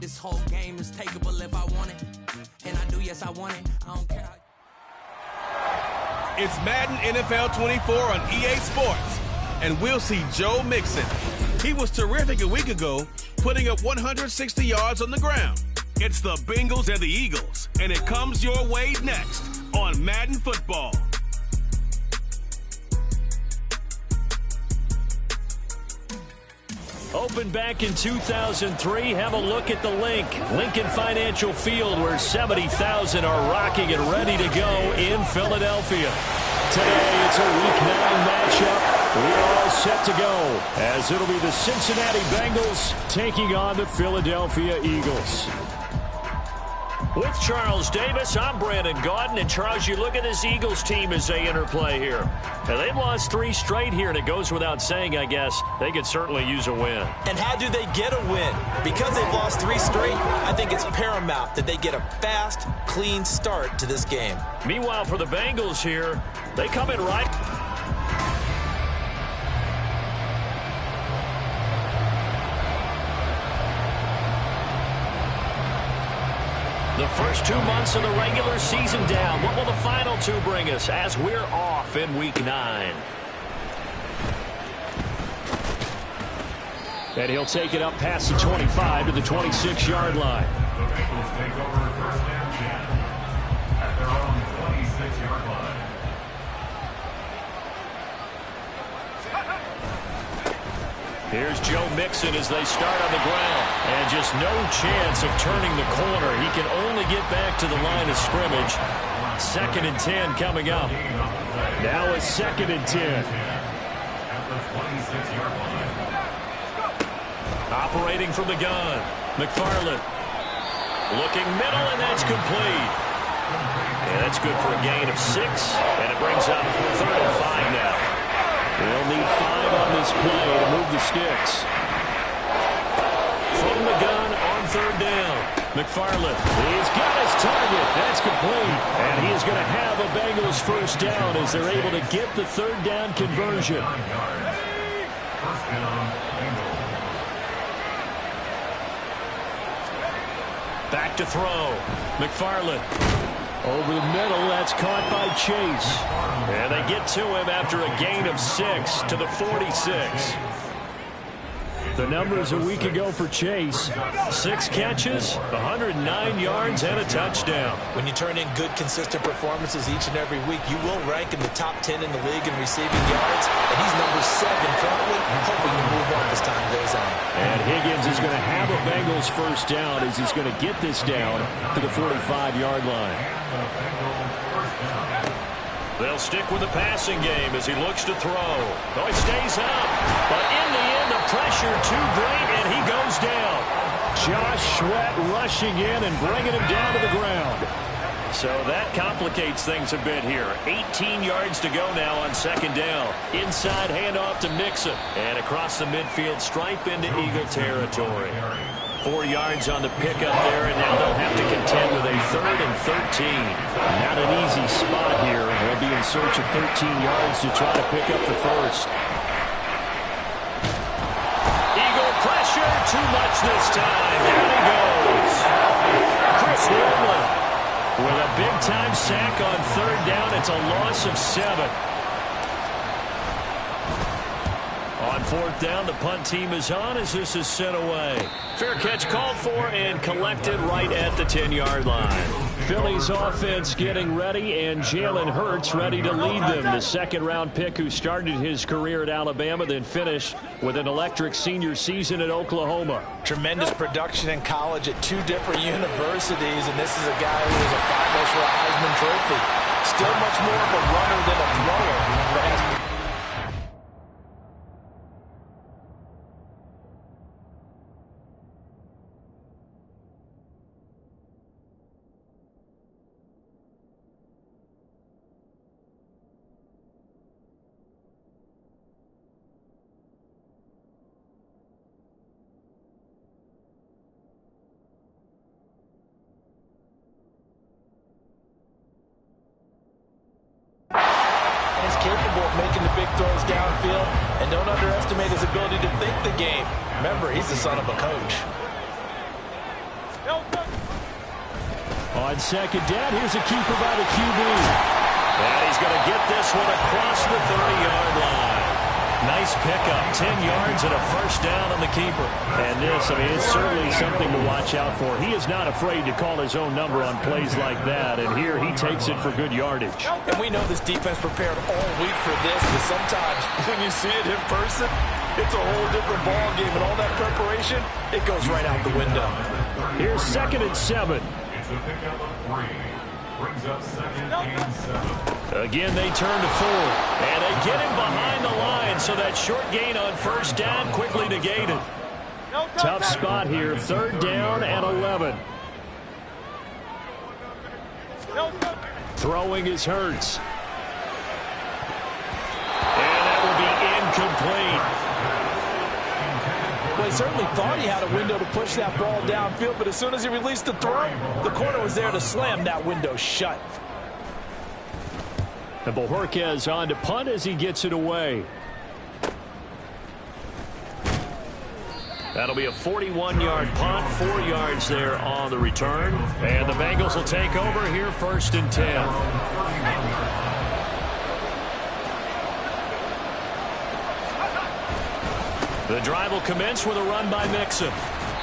This whole game is takeable if I want it. And I do, yes, I want it. I don't care. It's Madden NFL 24 on EA Sports. And we'll see Joe Mixon. He was terrific a week ago, putting up 160 yards on the ground. It's the Bengals and the Eagles, and it comes your way next on Madden Football. Opened back in 2003. Have a look at the Lincoln Financial Field, where 70,000 are rocking and ready to go in Philadelphia. Today, it's a Week 9 matchup. We're all set to go, as it'll be the Cincinnati Bengals taking on the Philadelphia Eagles. With Charles Davis, I'm Brandon Gaudin. And, Charles, you look at this Eagles team as they interplay here. Now, they've lost 3 straight here, and it goes without saying, I guess, they could certainly use a win. And how do they get a win? Because they've lost 3 straight, I think it's paramount that they get a fast, clean start to this game. Meanwhile, for the Bengals here, they come in right. The first 2 months of the regular season down. What will the final 2 bring us as we're off in Week 9? And he'll take it up past the 25 to the 26-yard line. The Bengals take over first and 10 at their own 26-yard line. Here's Joe Mixon as they start on the ground. And just no chance of turning the corner. He can only get back to the line of scrimmage. 2nd and 10 coming up. Now a 2nd and 10. Operating from the gun. McFarland. Looking middle, and that's complete. And that's good for a gain of 6. And it brings up 3rd and 5 now. They'll need 5 on this play to move the sticks. From the gun on 3rd down. McFarland, he's got his target. That's complete. And he is going to have a Bengals first down as they're able to get the 3rd down conversion. First down, Bengals. Back to throw. McFarland. Over the middle, that's caught by Chase. And they get to him after a gain of 6 to the 46. The numbers a week ago for Chase. 6 catches, 109 yards, and a touchdown. When you turn in good, consistent performances each and every week, you will rank in the top 10 in the league in receiving yards. And he's number 7 currently, hoping to move up as time goes on. And Higgins is going to have a Bengals first down as he's going to get this down to the 45-yard line. They'll stick with the passing game as he looks to throw. Oh, he stays up. But in the end, the pressure too great, and he goes down. Josh Sweat rushing in and bringing him down to the ground. So that complicates things a bit here. 18 yards to go now on 2nd down. Inside handoff to Mixon. And across the midfield stripe into Eagle territory. 4 yards on the pickup there, and now they'll have to contend with a 3rd and 13. Not an easy spot here. They'll be in search of 13 yards to try to pick up the first. Eagle pressure, too much this time. Down he goes. Chris Wormley with a big-time sack on 3rd down. It's a loss of 7. On 4th down, the punt team is on as this is sent away. Fair catch called for and collected right at the 10-yard line. Philly's offense getting ready, and Jalen Hurts ready to lead them. The 2nd-round pick who started his career at Alabama, then finished with an electric senior season at Oklahoma. Tremendous production in college at 2 different universities, and this is a guy who was a finalist for a Heisman Trophy. Still much more of a runner than a thrower, but has capable of making the big throws downfield, and don't underestimate his ability to think the game. Remember, he's the son of a coach. On second down, here's a keeper by the QB. And he's going to get this one across the 30-yard line. Nice pickup, 10 yards and a first down on the keeper. And this, I mean, it's certainly something to watch out for. He is not afraid to call his own number on plays like that, and here he takes it for good yardage. And we know this defense prepared all week for this, but sometimes when you see it in person, it's a whole different ball game, and all that preparation, it goes right out the window. Here's 2nd and 7. It's a pickup of 3. Brings up 2nd and 7. Again, they turn to Ford, and they get him behind the line, so that short gain on first down quickly negated. Tough spot here, 3rd down and 11. Throwing is Hurts. And that will be incomplete. Well, he certainly thought he had a window to push that ball downfield, but as soon as he released the throw, the corner was there to slam that window shut. And Bojorquez on to punt as he gets it away. That'll be a 41-yard punt, 4 yards there on the return. And the Bengals will take over here 1st and 10. The drive will commence with a run by Mixon.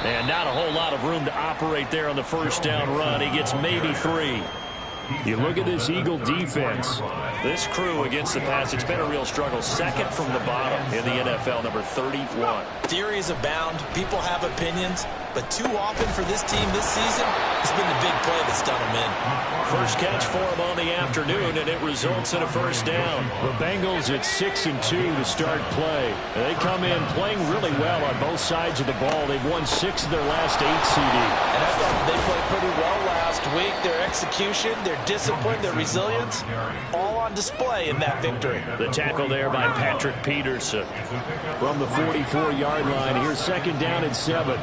And not a whole lot of room to operate there on the first down run. He gets maybe 3. You look at this Eagle defense. This crew against the pass, it's been a real struggle. 2nd from the bottom in the NFL, number 31. Theories abound. People have opinions. But too often for this team this season, it's been the big play that's done them in. First catch for him on the afternoon, and it results in a first down. The Bengals at 6-2 to start play. They come in playing really well on both sides of the ball. They've won 6 of their last 8 CD. And I thought they played pretty well last week. Their execution, their discipline, their resilience, all on display in that victory. The tackle there by Patrick Peterson. From the 44-yard line, here's 2nd down and 7.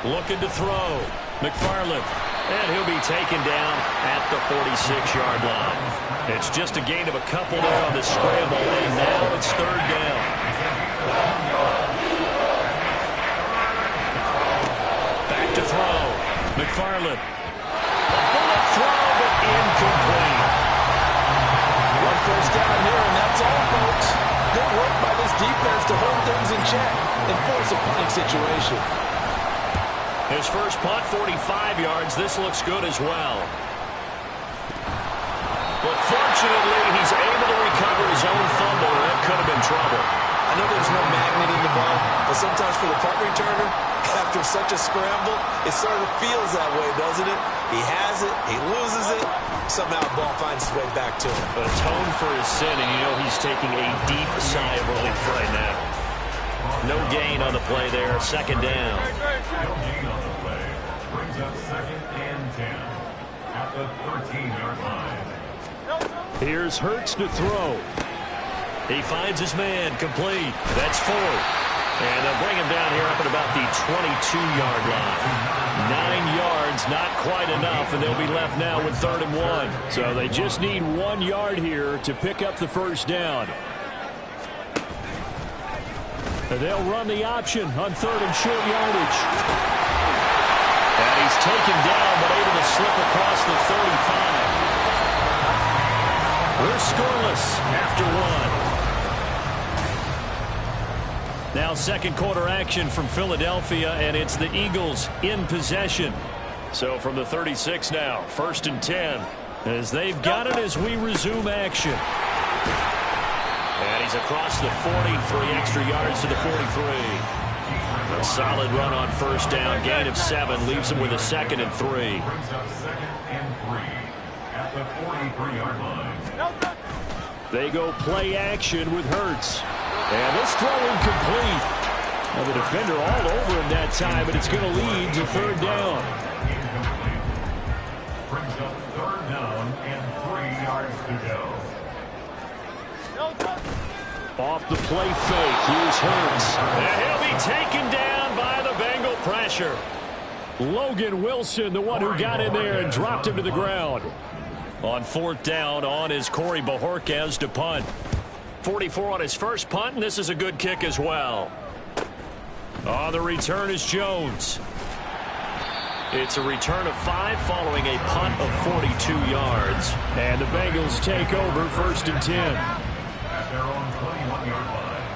Looking to throw. McFarland. And he'll be taken down at the 46-yard line. It's just a gain of a couple there on the scramble, and now it's 3rd down. Back to throw. McFarland. A bullet throw, but incomplete. One first down here, and that's all, folks. Good work by this defense to hold things in check and force a punting situation. His first punt, 45 yards. This looks good as well. But fortunately, he's able to recover his own fumble. That could have been trouble. I know there's no magnet in the ball, but sometimes for the punt returner, after such a scramble, it sort of feels that way, doesn't it? He has it, he loses it, somehow the ball finds its way back to him. Atone for his sin, and you know he's taking a deep sigh of relief right now. No gain on the play there, 2nd down. No gain on the play. Brings up 2nd and 10 at the 13-yard line. Here's Hurts to throw. He finds his man, complete. That's Ford. And they'll bring him down here up at about the 22-yard line. 9 yards, not quite enough, and they'll be left now with 3rd and 1. So they just need 1 yard here to pick up the first down. And they'll run the option on 3rd and short yardage. And he's taken down, but able to slip across the 35. We're scoreless after 1. Now 2nd quarter action from Philadelphia, and it's the Eagles in possession. So from the 36 now, 1st and 10, as they've got it as we resume action. And he's across the 40, 3 extra yards to the 43. A solid run on first down, gain of 7, leaves him with a 2nd and 3. Brings up 2nd and 3 at the 43-yard line. They go play action with Hurts. And this throw incomplete. Now the defender all over him that time, but it's going to lead to 3rd down. Incomplete. Brings up 3rd down and 3 yards to go. Off the play fake, here's Hurts. And he'll be taken down by the Bengal pressure. Logan Wilson, the one who got in there and dropped him to the ground. On 4th down, on is Corey Bojorquez to punt. 44 on his first punt, and this is a good kick as well. On the return is Jones. It's a return of 5 following a punt of 42 yards. And the Bengals take over 1st and 10. At their own 21-yard line.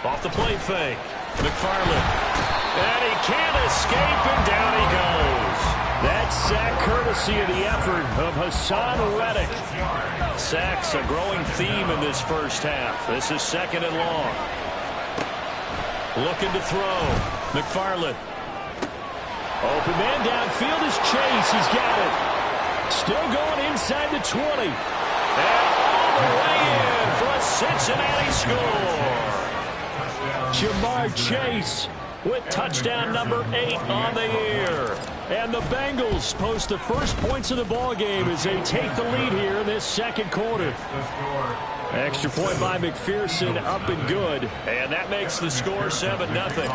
Off the play fake. McFarland. And he can't escape, and down he goes. That sack courtesy of the effort of Hassan Reddick. Sacks a growing theme in this first half. This is 2nd and long. Looking to throw. McFarland. Open man downfield is Chase. He's got it. Still going inside the 20. And all the way in for a Cincinnati score. Jamar Chase with touchdown number 8 on the year. And the Bengals post the first points of the ball game as they take the lead here in this 2nd quarter. Extra point by McPherson, up and good. And that makes the score 7-0.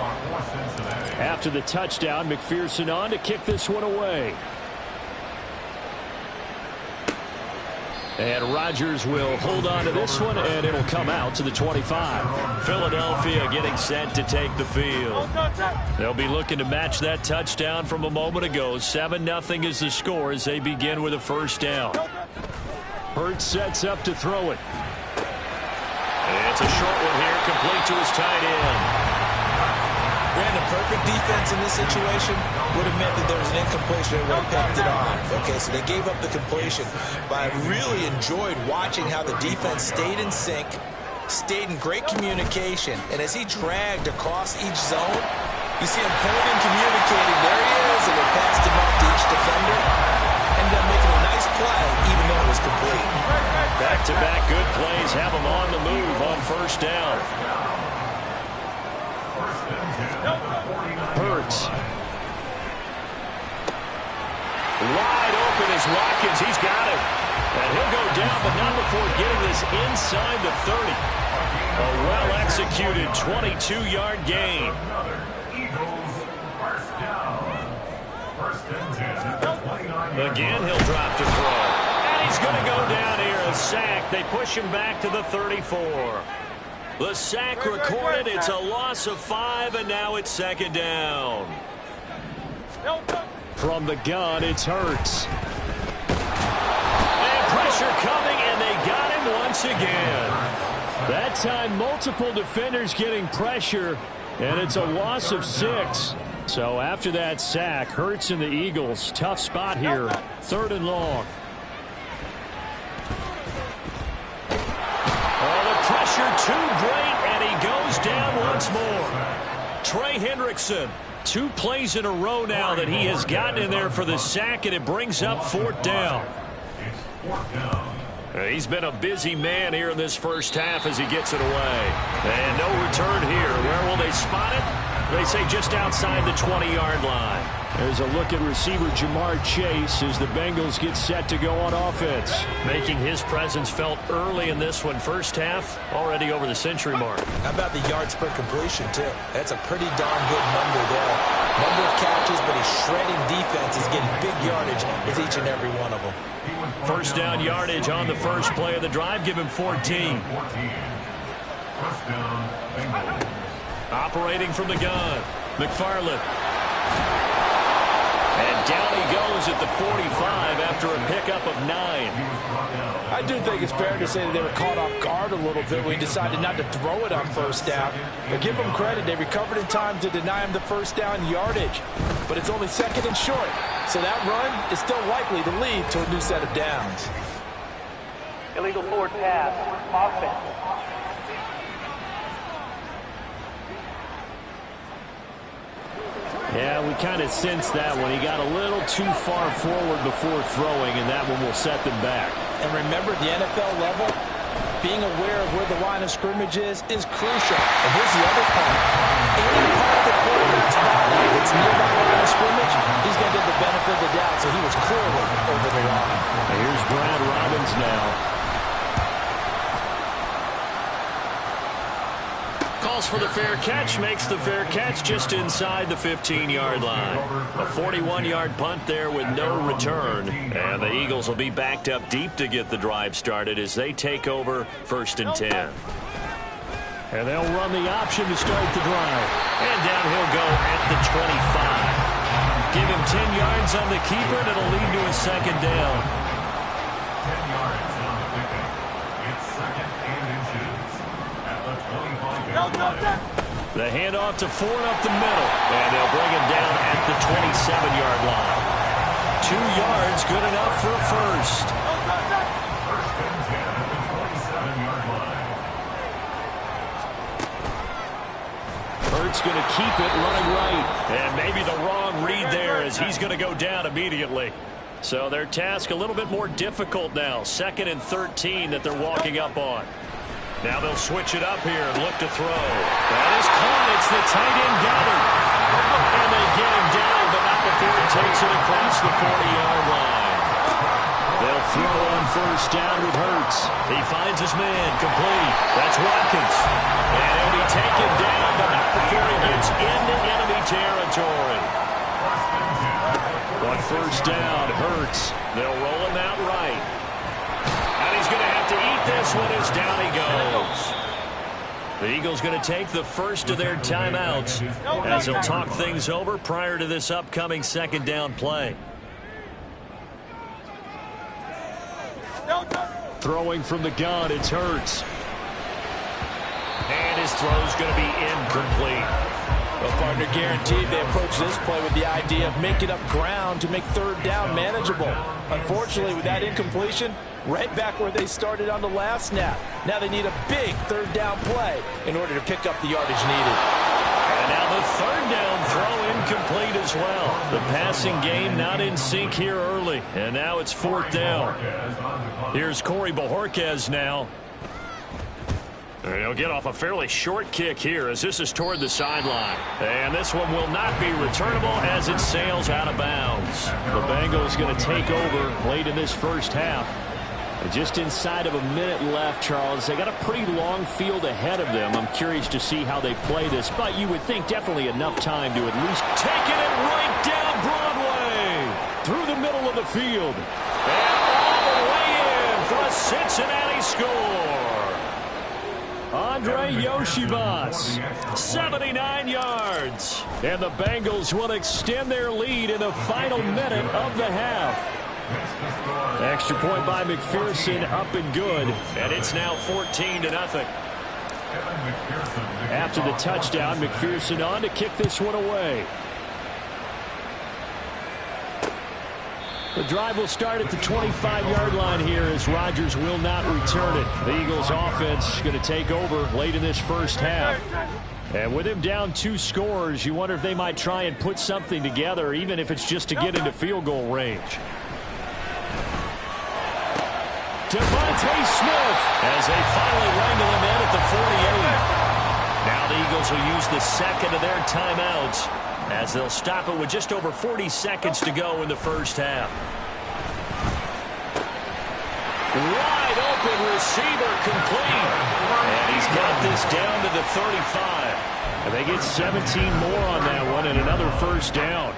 After the touchdown, McPherson on to kick this one away. And Rodgers will hold on to this one, and it'll come out to the 25. Philadelphia getting set to take the field. They'll be looking to match that touchdown from a moment ago. 7-0 is the score as they begin with a 1st down. Hurts sets up to throw it. It's a short one here, complete to his tight end. Brandon, perfect defense in this situation would have meant that there was an incompletion and would have picked it off. Okay, so they gave up the completion. But I really enjoyed watching how the defense stayed in sync, stayed in great communication. And as he dragged across each zone, you see him pulling and communicating. There he is, and they passed him up to each defender. Ended up making a nice play, even though it was complete. Back-to-back good plays have him on the move on 1st down. Hurts. Wide open is Watkins. He's got it. And he'll go down, but not before getting this inside the 30. A well-executed 22-yard gain. Again, he'll drop to throw. And he's going to go down here. A sack. They push him back to the 34. The sack recorded. It's a loss of 5, and now it's 2nd down. From the gun, it's Hurts. And pressure coming, and they got him once again. That time, multiple defenders getting pressure, and it's a loss of 6. So after that sack, Hurts and the Eagles, tough spot here. 3rd and long. Pressure too great, and he goes down once more. Trey Hendrickson, 2 plays in a row now that he has gotten in there for the sack, and it brings up 4th down. He's been a busy man here in this first half as he gets it away. And no return here. Where will they spot it? They say just outside the 20-yard line. There's a look at receiver Jamar Chase as the Bengals get set to go on offense. Making his presence felt early in this one. First half, already over the century mark. How about the yards per completion, too? That's a pretty darn good number there. Number of catches, but he's shredding defense. He's getting big yardage with each and every one of them. 1st down yardage on the first play of the drive. Give him 14. Operating from the gun, McFarland. And down he goes at the 45 after a pickup of 9. I do think it's fair to say that they were caught off guard a little bit when he decided not to throw it on 1st down. But give them credit, they recovered in time to deny him the 1st down yardage. But it's only 2nd and short, so that run is still likely to lead to a new set of downs. Illegal forward pass, offense. Yeah, we kind of sensed that one. He got a little too far forward before throwing, and that one will set them back. And remember, the NFL level, being aware of where the line of scrimmage is crucial. And here's the other part. Any part of the quarterback's body that's near that line of scrimmage, he's going to get the benefit of the doubt. So he was clearly over the line. And here's Brad Robbins now. Calls for the fair catch, makes the fair catch just inside the 15-yard line. A 41-yard punt there with no return. And the Eagles will be backed up deep to get the drive started as they take over 1st and 10. And they'll run the option to start the drive. And down he'll go at the 25. Give him 10 yards on the keeper, and it'll lead to a second down. 10 yards on the pickup. It's second and inches at the 25-yard line. The handoff to Ford up the middle. And they'll bring him down at the 27-yard line. 2 yards, good enough for a first. First and 10 at the 27-yard line. Hurts going to keep it running right. And maybe the wrong read there as he's going to go down immediately. So their task a little bit more difficult now. 2nd and 13 that they're walking up on. Now they'll switch it up here and look to throw. That is caught. It's the tight end Goddard. And they get him down, but not before he takes it across the 40-yard line. They'll throw on first down with Hurts. He finds his man complete. That's Watkins. And he'll be taken down, but not before he gets into enemy territory. On first down, Hurts. They'll roll him out right. And he's going to have to eat this one as down he goes. The Eagles going to take the first of their timeouts as they'll talk things over prior to this upcoming second down play. Throwing from the gun, it's Hurts. And his throw's going to be incomplete. Well, partner, guaranteed they approach this play with the idea of making up ground to make third down manageable. Unfortunately, with that incompletion, right back where they started on the last snap. Now they need a big third down play in order to pick up the yardage needed. And now the third down throw incomplete as well. The passing game not in sync here early. And now it's fourth down. Here's Corey Bojorquez now. And he'll get off a fairly short kick here as this is toward the sideline. And this one will not be returnable as it sails out of bounds. The Bengals going to take over late in this first half. Just inside of a minute left, Charles. They got a pretty long field ahead of them. I'm curious to see how they play this, but you would think definitely enough time to at least taking it right down Broadway through the middle of the field. And all the way in for a Cincinnati score. Andre Yoshibas, 79 yards. And the Bengals will extend their lead in the final minute of the half. Extra point by McPherson, up and good. And it's now 14-0. After the touchdown, McPherson on to kick this one away. The drive will start at the 25-yard line here as Rodgers will not return it. The Eagles offense going to take over late in this first half. And with him down 2 scores, you wonder if they might try and put something together, even if it's just to get into field goal range. Devontae Smith as they finally wrangle him in at the 48. Now the Eagles will use the second of their timeouts as they'll stop it with just over 40 seconds to go in the first half. Wide open receiver complete. And he's got this down to the 35. And they get 17 more on that one and another first down.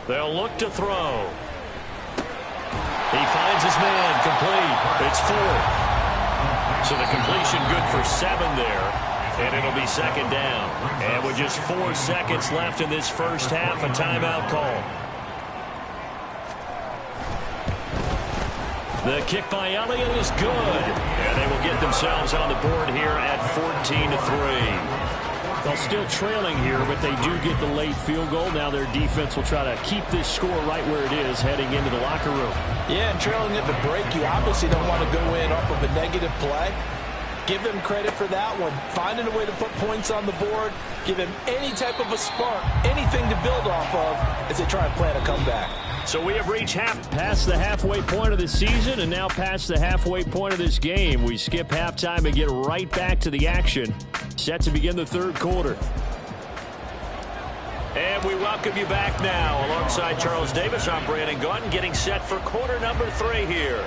They'll look to throw. He finds his man complete. It's 4. So the completion good for 7 there. And it'll be second down. And with just 4 seconds left in this first half, a timeout call. The kick by Elliott is good. And they will get themselves on the board here at 14-3. They're still trailing here, but they do get the late field goal. Now their defense will try to keep this score right where it is heading into the locker room. Yeah, and trailing at the break, you obviously don't want to go in off of a negative play. Give them credit for that one. Finding a way to put points on the board. Give them any type of a spark, anything to build off of as they try and plan a comeback. So we have reached past the halfway point of the season and now past the halfway point of this game. We skip halftime and get right back to the action. Set to begin the third quarter. And we welcome you back now. Alongside Charles Davis, I'm Brandon Gaudin, getting set for quarter number 3 here.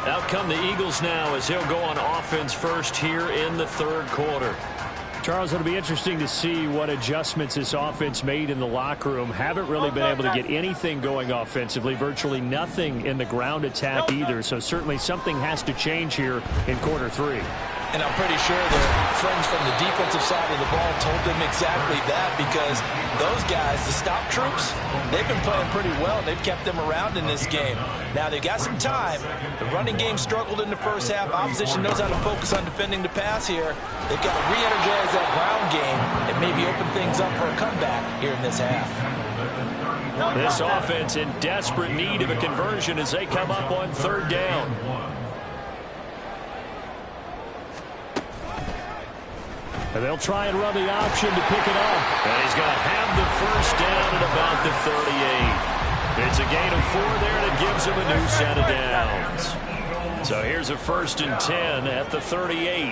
Out come the Eagles now as they'll go on offense first here in the third quarter. Charles, it'll be interesting to see what adjustments this offense made in the locker room. Haven't really been able to get anything going offensively, virtually nothing in the ground attack either. So certainly something has to change here in quarter 3. And I'm pretty sure their friends from the defensive side of the ball told them exactly that, because those guys, the stop troops, they've been playing pretty well. They've kept them around in this game. Now, they've got some time. The running game struggled in the first half. Opposition knows how to focus on defending the pass here. They've got to re-energize that ground game and maybe open things up for a comeback here in this half. This offense in desperate need of a conversion as they come up on 3rd down. And they'll try and run the option to pick it up. And he's going to have the first down at about the 38. It's a gain of 4 there that gives him a new set of downs. So here's a 1st and 10 at the 38.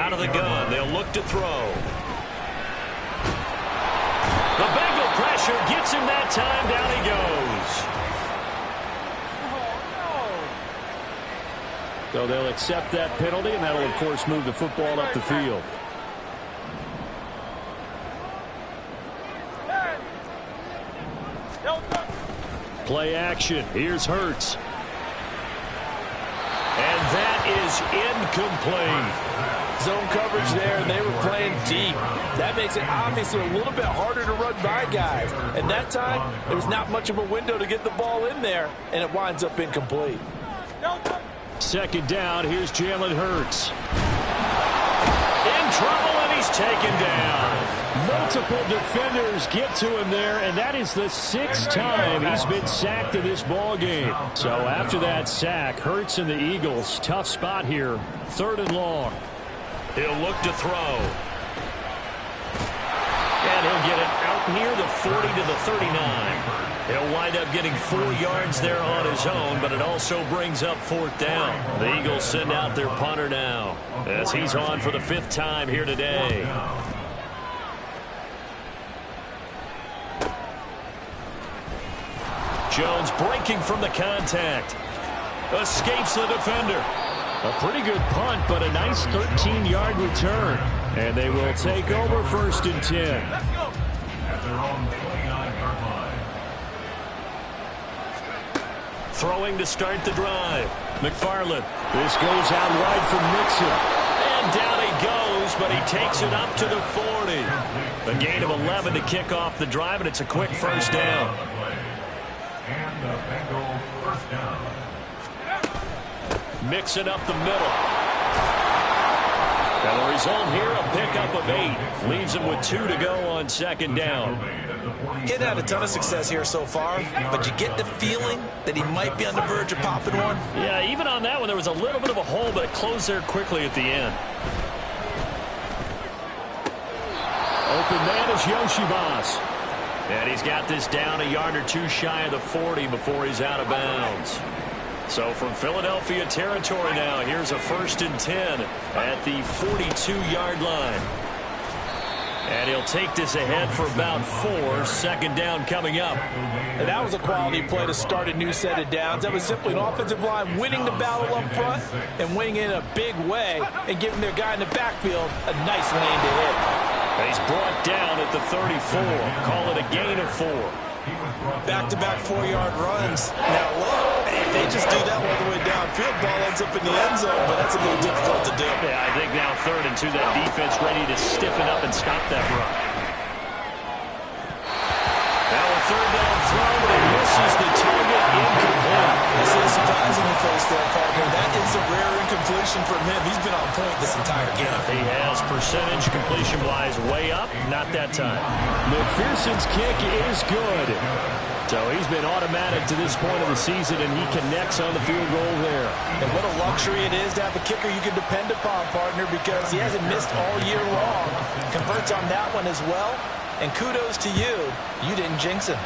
Out of the gun, they'll look to throw. The Bengal pressure gets him that time. Down he goes. So they'll accept that penalty, and that'll, of course, move the football up the field. Play action. Here's Hurts. And that is incomplete. Zone coverage there, and they were playing deep. That makes it obviously a little bit harder to run by guys. And that time, there's not much of a window to get the ball in there, and it winds up incomplete. 2nd down, here's Jalen Hurts. In trouble, and he's taken down. Multiple defenders get to him there, and that is the 6th time he's been sacked in this ball game. So after that sack, Hurts and the Eagles, tough spot here, 3rd and long. He'll look to throw. And he'll get it out near the 40 to the 39. He'll wind up getting 4 yards there on his own, but it also brings up 4th down. The Eagles send out their punter now as he's on for the 5th time here today. Jones breaking from the contact. Escapes the defender. A pretty good punt, but a nice 13-yard return. And they will take over 1st and 10. At their own 29-yard line. Throwing to start the drive. McFarland. This goes out wide for Mixon. And down he goes, but he takes it up to the 40. A gain of 11 to kick off the drive, and it's a quick 1st down. And the Bengals 1st down. Mixing up the middle. And the result here, a pickup of 8. Leaves him with 2 to go on 2nd down. He hadn't had a ton of success here so far, but you get the feeling that he might be on the verge of popping one. Yeah, even on that one, there was a little bit of a hole, but it closed there quickly at the end. Open man is Yoshibas. And he's got this down a yard or 2 shy of the 40 before he's out of bounds. So from Philadelphia territory now, here's a 1st and 10 at the 42-yard line. And he'll take this ahead for about 4. 2nd down coming up. And that was a quality play to start a new set of downs. That was simply an offensive line winning the battle up front and winning in a big way and giving their guy in the backfield a nice lane to hit. And he's brought down at the 34. Call it a gain of 4. Back-to-back 4-yard runs. Now, look, if they just do that all the way downfield, ball ends up in the end zone, but that's a little difficult to do. Yeah, I think now 3rd and 2, that defense ready to stiffen up and stop that run. Now a 3rd down throw, but he misses the target, incomplete. This is surprising the face there, partner. That is a rare incompletion from him. He's been on point this entire game. He has percentage completion-wise way up, not that time. McPherson's kick is good. So he's been automatic to this point of the season, and he connects on the field goal there. And what a luxury it is to have a kicker you can depend upon, partner, because he hasn't missed all year long. Converts on that one as well. And kudos to you. You didn't jinx him.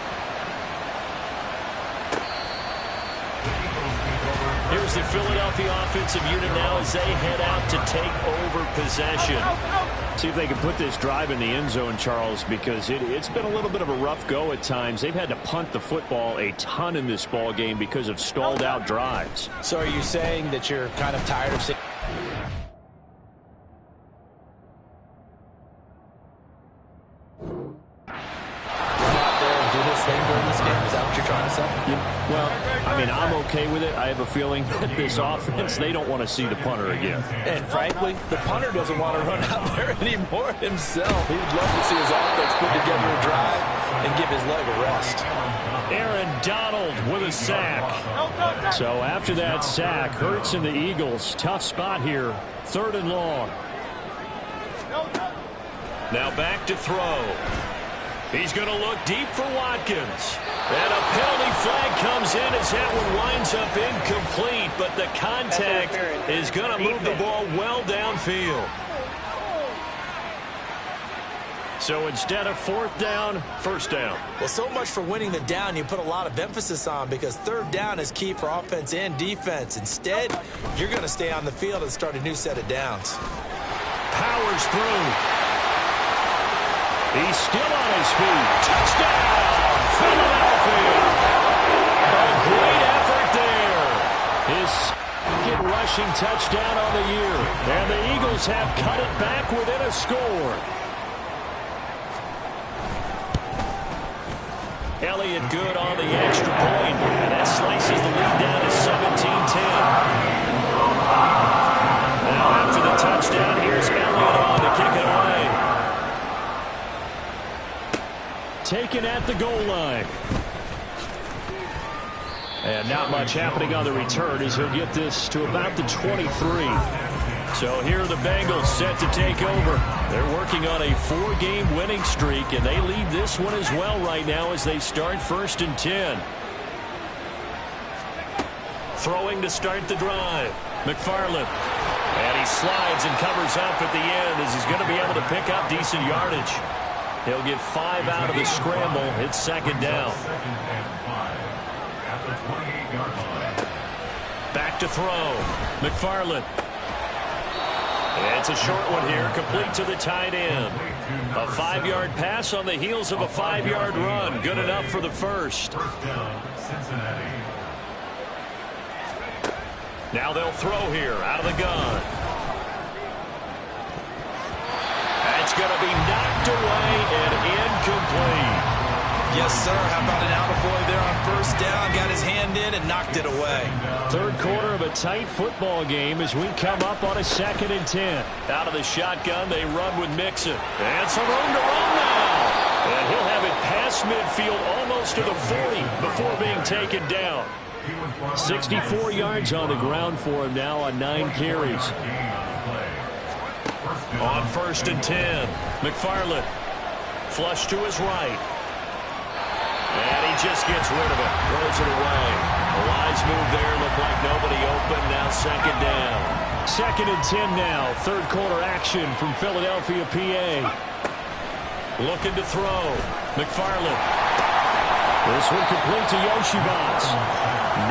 Here's the Philadelphia offensive unit now as they head out to take over possession. See if they can put this drive in the end zone, Charles, because it's been a little bit of a rough go at times. They've had to punt the football a ton in this ball game because of stalled out drives. So are you saying that you're kind of tired of seeing... Well, I mean, I'm okay with it. I have a feeling that this offense, they don't want to see the punter again. And frankly, the punter doesn't want to run out there anymore himself. He'd love to see his offense put together a drive and give his leg a rest. Aaron Donald with a sack. So after that sack, Hurts and the Eagles, tough spot here. 3rd and long. Now back to throw. He's going to look deep for Watkins. And a penalty flag comes in as that one winds up incomplete, but the contact is going to move the ball well downfield. So instead of 4th down, 1st down. Well, so much for winning the down you put a lot of emphasis on, because 3rd down is key for offense and defense. Instead, you're going to stay on the field and start a new set of downs. Powers through. He's still on his feet. Touchdown, Philadelphia. A great effort there. His second rushing touchdown on the year. And the Eagles have cut it back within a score. Elliott good on the extra point. And that slices the lead down to 17-10. Now after the touchdown, here's Elliott on to kick it away. Taken at the goal line. And not much happening on the return as he'll get this to about the 23. So here are the Bengals set to take over. They're working on a 4-game winning streak, and they lead this one as well right now as they start 1st and 10. Throwing to start the drive. McFarland. And he slides and covers up at the end as he's going to be able to pick up decent yardage. He'll get 5 out of the scramble. It's 2nd down. Back to throw. McFarland. It's a short one here, complete to the tight end. A 5-yard pass on the heels of a 5-yard run. Good enough for the first. Now they'll throw here out of the gun. It's going to be knocked away and incomplete. Yes, sir. How about an out-of-boy there on 1st down? Got his hand in and knocked it away. 3rd quarter of a tight football game as we come up on a 2nd and 10. Out of the shotgun, they run with Mixon. And some room to run now. And he'll have it past midfield almost to the 40 before being taken down. 64 yards on the ground for him now on 9 carries. On 1st and 10, McFarland. Flush to his right. And he just gets rid of it. Throws it away. A wise move there. Looked like nobody open. Now 2nd down. 2nd and 10 now. 3rd quarter action from Philadelphia, PA. Looking to throw. McFarland. This one complete to Yoshivas.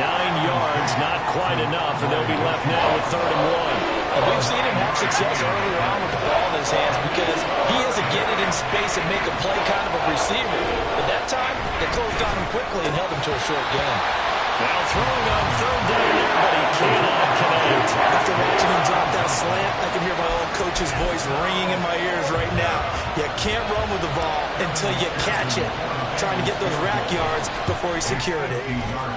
9 yards, not quite enough, and they'll be left now with 3rd and 1. And we've seen him have success early on with the ball in his hands because he has a get it in space and make a play kind of a receiver. But that time, they closed on him quickly and held him to a short gain. Now throwing on 3rd down there, but he cannot connect. After watching him drop that slant, I can hear my old coach's voice ringing in my ears right now. You can't run with the ball until you catch it. Trying to get those rack yards before he secured it.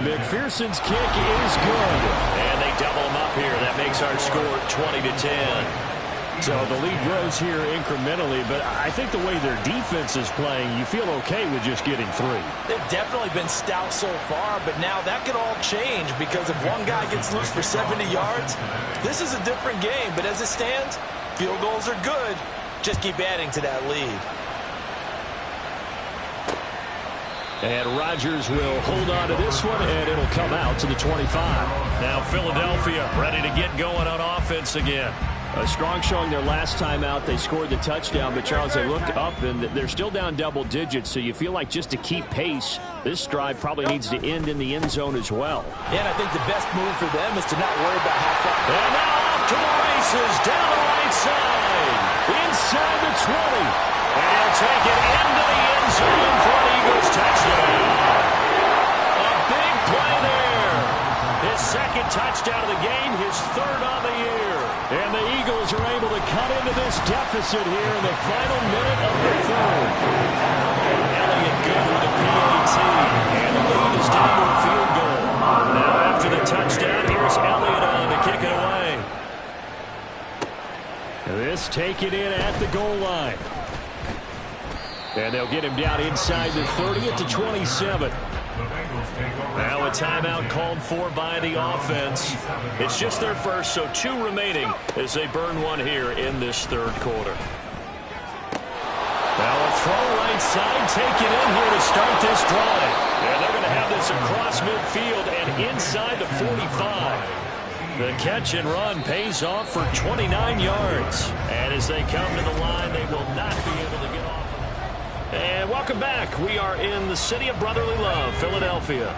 McPherson's kick is good. And they double him up here. That makes our score 20-10. So the lead grows here incrementally, but I think the way their defense is playing, you feel okay with just getting 3. They've definitely been stout so far, but now that could all change because if one guy gets loose for 70 yards, this is a different game. But as it stands, field goals are good. Just keep adding to that lead. And Rodgers will hold on to this one, and it'll come out to the 25. Now Philadelphia ready to get going on offense again. A strong showing their last time out. They scored the touchdown, but Charles, they looked up, and they're still down double digits, so you feel like just to keep pace, this drive probably needs to end in the end zone as well. Yeah, and I think the best move for them is to not worry about how far. And now off to the races, down the right side, inside the 20. And he'll take it into the end zone for an Eagles touchdown. A big play there. His 2nd touchdown of the game, his 3rd on the year. And the Eagles are able to cut into this deficit here in the final minute of the 3rd. Elliott good with a PAT. And the lead is down to take it in at the goal line. And they'll get him down inside the 30 at the 27. Now a timeout called for by the offense. It's just their first, so 2 remaining as they burn one here in this third quarter. Now a throw right side, taken in here to start this drive. And they're going to have this across midfield and inside the 45. The catch and run pays off for 29 yards. And as they come to the line, they will not be able to get off. And welcome back. We are in the city of brotherly love, Philadelphia.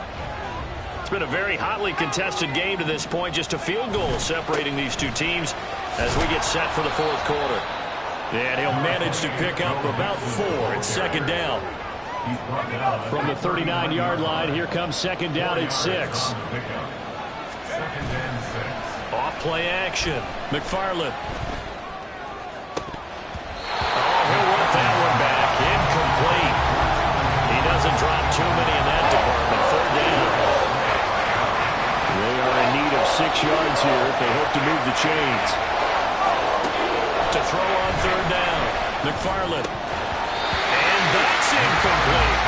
It's been a very hotly contested game to this point. Just a field goal separating these two teams as we get set for the fourth quarter. And he'll manage to pick up about 4. It's second down. From the 39-yard line, here comes second down at 6. Off play action. McFarland. He'll work that one back. Incomplete. He doesn't drop too many in that department. Third down. They are in need of 6 yards here if they hope to move the chains. To throw on third down. McFarland. And that's incomplete.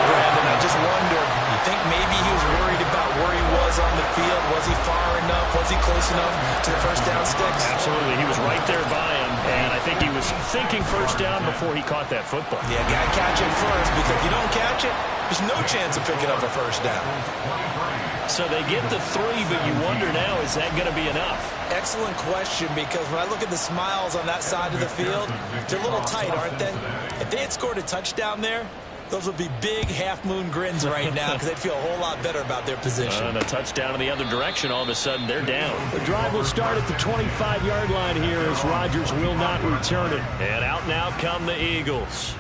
Brandon, I just wonder, you think maybe he was worried about where he was on the field? Was he far enough? Was he close enough to the first down sticks? Absolutely. He was right there by him, and I think he was thinking first down before he caught that football. Yeah, got to catch it first, because if you don't catch it, there's no chance of picking up a first down. So they get the 3, but you wonder now, is that going to be enough? Excellent question, because when I look at the smiles on that side of the field, they're a little tight, aren't they? If they had scored a touchdown there, those would be big half-moon grins right now because they'd feel a whole lot better about their position. And a touchdown in the other direction, all of a sudden they're down. The drive will start at the 25-yard line here as Rodgers will not return it. And out now come the Eagles.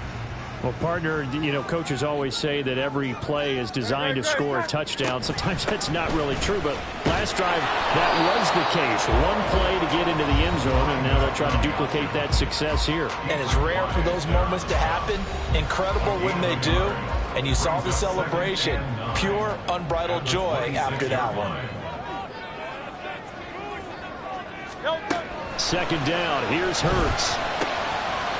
Well, partner, you know, coaches always say that every play is designed to score a touchdown. Sometimes that's not really true, but last drive, that was the case. One play to get into the end zone, and now they'll try to duplicate that success here. And it's rare for those moments to happen. Incredible when they do. And you saw the celebration. Pure, unbridled joy after that one. Second down, here's Hurts.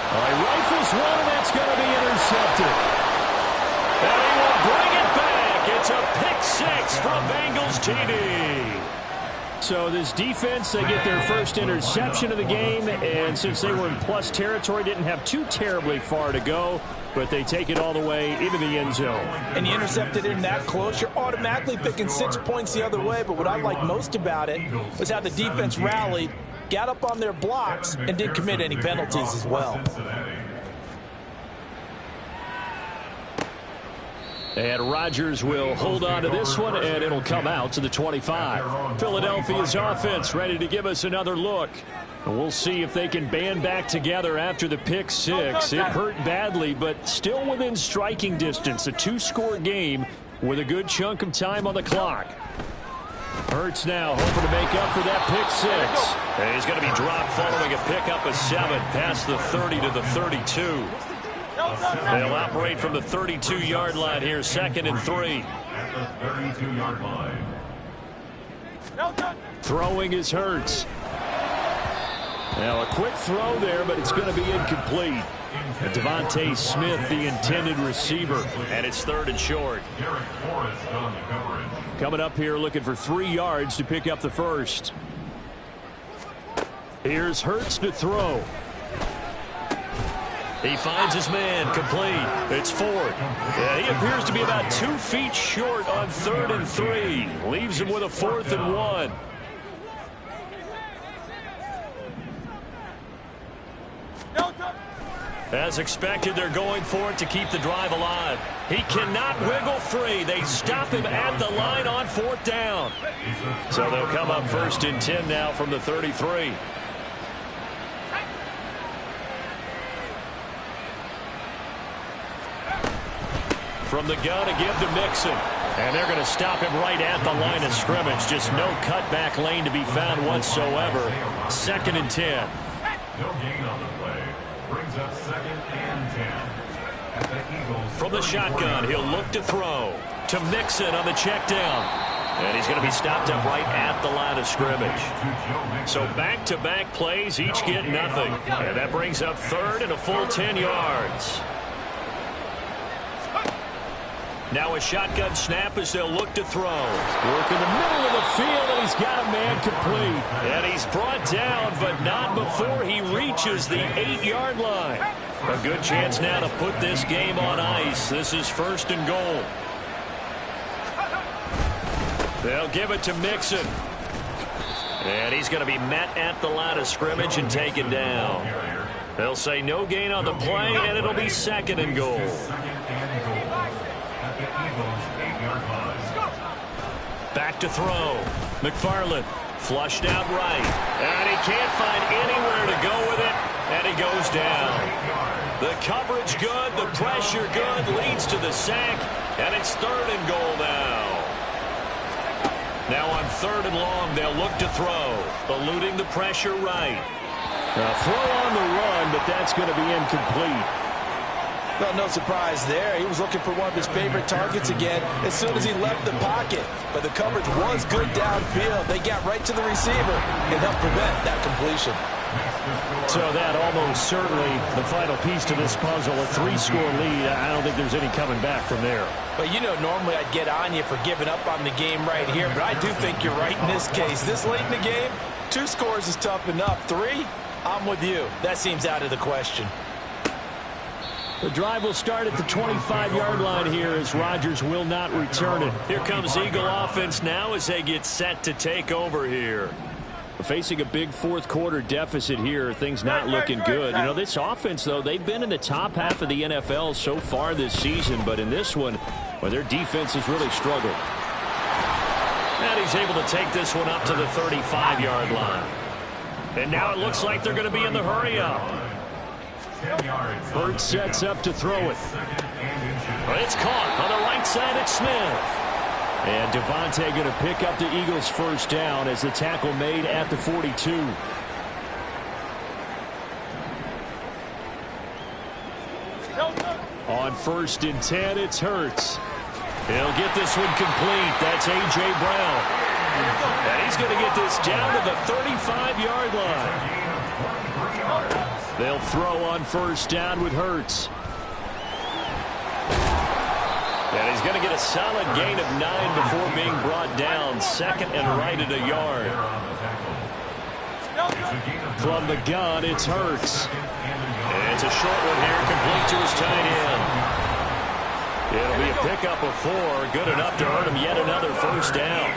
He rifles one, and that's going to be intercepted. And he will bring it back. It's a pick-6 from Bengals TD. So this defense, they get their first interception of the game, and since they were in plus territory, didn't have too terribly far to go, but they take it all the way into the end zone. And you intercepted in that close, you're automatically picking 6 points the other way, but what I like most about it was how the defense rallied, got up on their blocks, and didn't commit any penalties as well. And Rodgers will hold on to this one, and it'll come out to the 25. Philadelphia's offense ready to give us another look. And we'll see if they can band back together after the pick-6. It hurt badly, but still within striking distance. A 2-score game with a good chunk of time on the clock. Hurts now hoping to make up for that pick-6. And he's going to be dropped following a pickup of 7 past the 30 to the 32. They'll operate from the 32-yard line here, 2nd and 3. At the 32-yard line. Throwing is Hurts. Now a quick throw there, but it's going to be incomplete. And Devontae Smith, the intended receiver, and it's 3rd and short. Coming up here looking for 3 yards to pick up the first. Here's Hurts to throw. He finds his man, complete. It's Ford. Yeah, he appears to be about 2 feet short on 3rd and 3. Leaves him with a 4th and 1. As expected, they're going for it to keep the drive alive. He cannot wiggle free. They stop him at the line on 4th down. So they'll come up 1st and 10 now from the 33. From the gun, a give to Mixon. And they're going to stop him right at the line of scrimmage. Just no cutback lane to be found whatsoever. 2nd and 10. No gain on the play. Brings up 2nd and 10. At the Eagles. From the shotgun, he'll look to throw. To Mixon on the check down. And he's going to be stopped up right at the line of scrimmage. So back-to-back plays, each get nothing. And that brings up third and a full 10 yards. Now a shotgun snap as they'll look to throw. Work in the middle of the field, and he's got a man complete. And he's brought down, but not before he reaches the 8-yard line. A good chance now to put this game on ice. This is first and goal. They'll give it to Mixon. And he's going to be met at the line of scrimmage and taken down. They'll say no gain on the play, and it'll be second and goal. Back to throw. McFarland flushed out right. And he can't find anywhere to go with it. And he goes down. The coverage good. The pressure good. Leads to the sack. And it's third and goal now. Now on third and long, they'll look to throw. Eluding the pressure right. A throw on the run, but that's going to be incomplete. Well, no surprise there. He was looking for one of his favorite targets again as soon as he left the pocket. But the coverage was good downfield. They got right to the receiver and helped prevent that completion. So that almost certainly the final piece to this puzzle, a 3-score lead. I don't think there's any coming back from there. But you know, normally I'd get on you for giving up on the game right here, but I do think you're right in this case. This late in the game, 2 scores is tough enough. 3, I'm with you. That seems out of the question. The drive will start at the 25-yard line here as Rodgers will not return it. Here comes Eagle offense now as they get set to take over here. Facing a big fourth-quarter deficit here, things not looking good. You know, this offense, though, they've been in the top half of the NFL so far this season, but in this one, well, their defense has really struggled. And he's able to take this one up to the 35-yard line. And now it looks like they're going to be in the hurry-up. Bird sets up to throw it. It's caught on the right side at Smith. And Devontae going to pick up the Eagles' first down as the tackle made at the 42. On 1st and 10, it's Hurts. He'll get this one complete. That's A.J. Brown. And he's going to get this down to the 35-yard line. They'll throw on 1st down with Hurts. And he's going to get a solid gain of 9 before being brought down. 2nd and right at a yard. From the gun, it's Hurts. And it's a short one here, complete to his tight end. It'll be a pickup of 4, good enough to earn him yet another first down.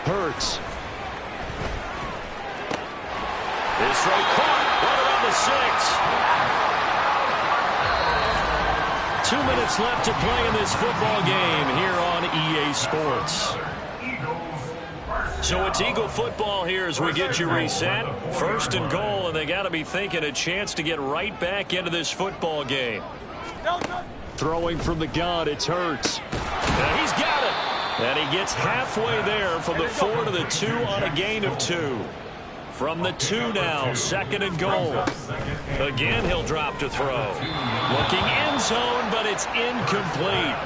Hurts. This throw caught right around the 6. 2 minutes left to play in this football game here on EA Sports. So it's Eagle football here as we get you reset. 1st and goal, and they got to be thinking a chance to get right back into this football game. Throwing from the gun, it's Hurts. And he's got it. And he gets halfway there from the 4 to the 2 on a gain of 2. From the 2 now, 2nd and goal. Again, he'll drop to throw. Looking end zone, but it's incomplete.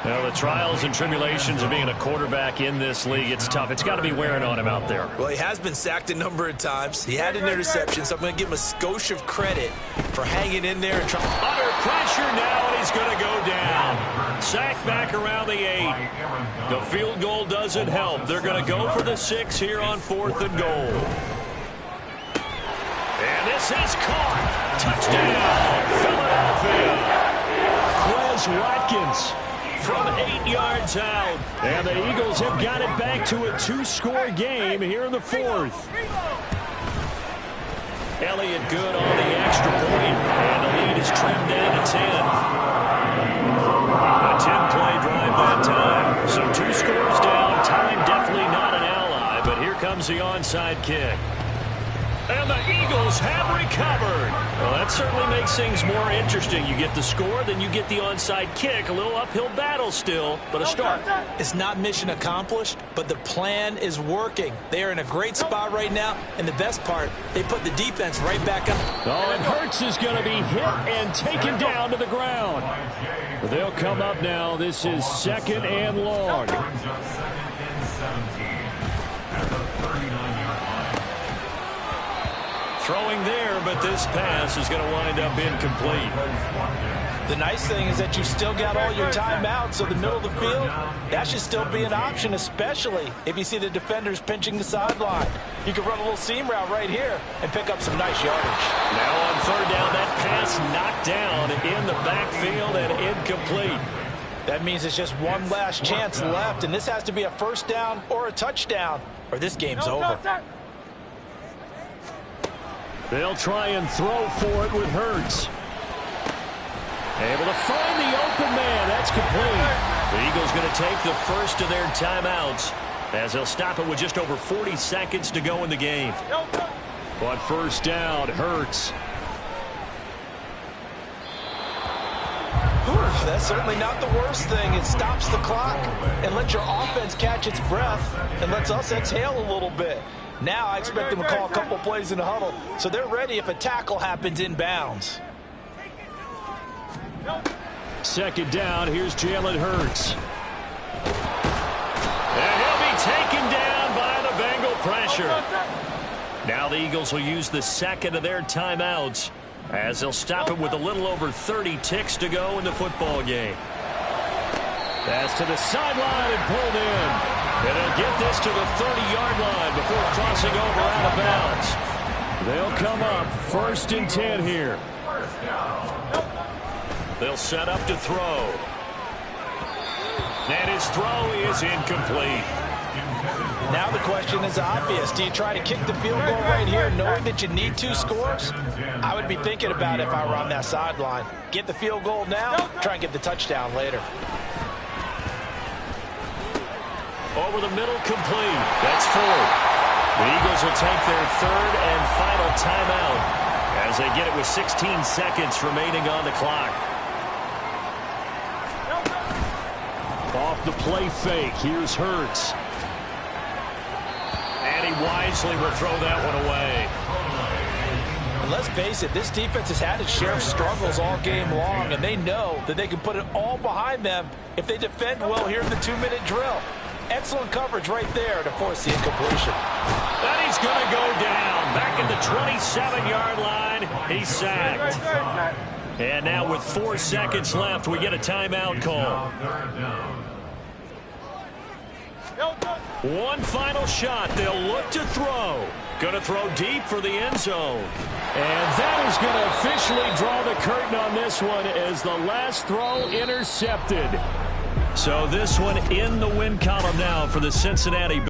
Now, the trials and tribulations of being a quarterback in this league, it's tough. It's got to be wearing on him out there. Well, he has been sacked a number of times. He had an interception, so I'm going to give him a skosh of credit for hanging in there and trying. Under pressure now, and he's going to go down. Sacked back around the 8. The field goal doesn't help. They're going to go for the 6 here on 4th and goal. And this is caught. Touchdown, Philadelphia. Quez Watkins from 8 yards out. And the Eagles have got it back to a 2-score game here in the 4th. Elliott good on the extra point, and the lead is trimmed down to 10. A 10-play drive that time. So 2 scores down. Time definitely not an ally, but here comes the onside kick. And the Eagles have recovered. Well, that certainly makes things more interesting. You get the score, then you get the onside kick. A little uphill battle still, but a start. It's not mission accomplished, but the plan is working. They are in a great spot right now, and the best part, they put the defense right back up. Oh, and Hurts is going to be hit and taken down to the ground. They'll come up now. This is 2nd and long. Brings up 2nd and 17 at the 39-yard line. Throwing there, but this pass is going to wind up incomplete. The nice thing is that you still got all your timeouts, so the middle of the field, that should still be an option, especially if you see the defenders pinching the sideline. You can run a little seam route right here and pick up some nice yardage. Now on 3rd down, that pass knocked down in the backfield and incomplete. That means it's just one last chance left, and this has to be a 1st down or a touchdown, or this game's over. They'll try and throw for it with Hurts. Able to find the open man. That's complete. The Eagles going to take the first of their timeouts as they'll stop it with just over 40 seconds to go in the game. But 1st down, Hurts. That's certainly not the worst thing. It stops the clock and lets your offense catch its breath and lets us exhale a little bit. Now I expect them to call a couple plays in the huddle, so they're ready if a tackle happens inbounds. 2nd down, here's Jalen Hurts. And he'll be taken down by the Bengal pressure. Now the Eagles will use the 2nd of their timeouts as they'll stop it with a little over 30 ticks to go in the football game. Pass to the sideline and pulled in. And they'll get this to the 30-yard line before crossing over out of bounds. They'll come up 1st and 10 here. They'll set up to throw. And his throw is incomplete. Now the question is obvious. Do you try to kick the field goal right here knowing that you need 2 scores? I would be thinking about it if I were on that sideline. Get the field goal now, try and get the touchdown later. Over the middle, complete. That's 4th. The Eagles will take their 3rd and final timeout as they get it with 16 seconds remaining on the clock. Off the play fake, here's Hurts. And he wisely will throw that one away. And let's face it, this defense has had its share of struggles all game long, and they know that they can put it all behind them if they defend well here in the 2-minute drill. Excellent coverage right there to force the incompletion. And he's going to go down. Back at the 27-yard line, he's sacked. And now with 4 seconds left, we get a timeout call. One final shot. They'll look to throw. Going to throw deep for the end zone. And that is going to officially draw the curtain on this one as the last throw intercepted. So this one in the win column now for the Cincinnati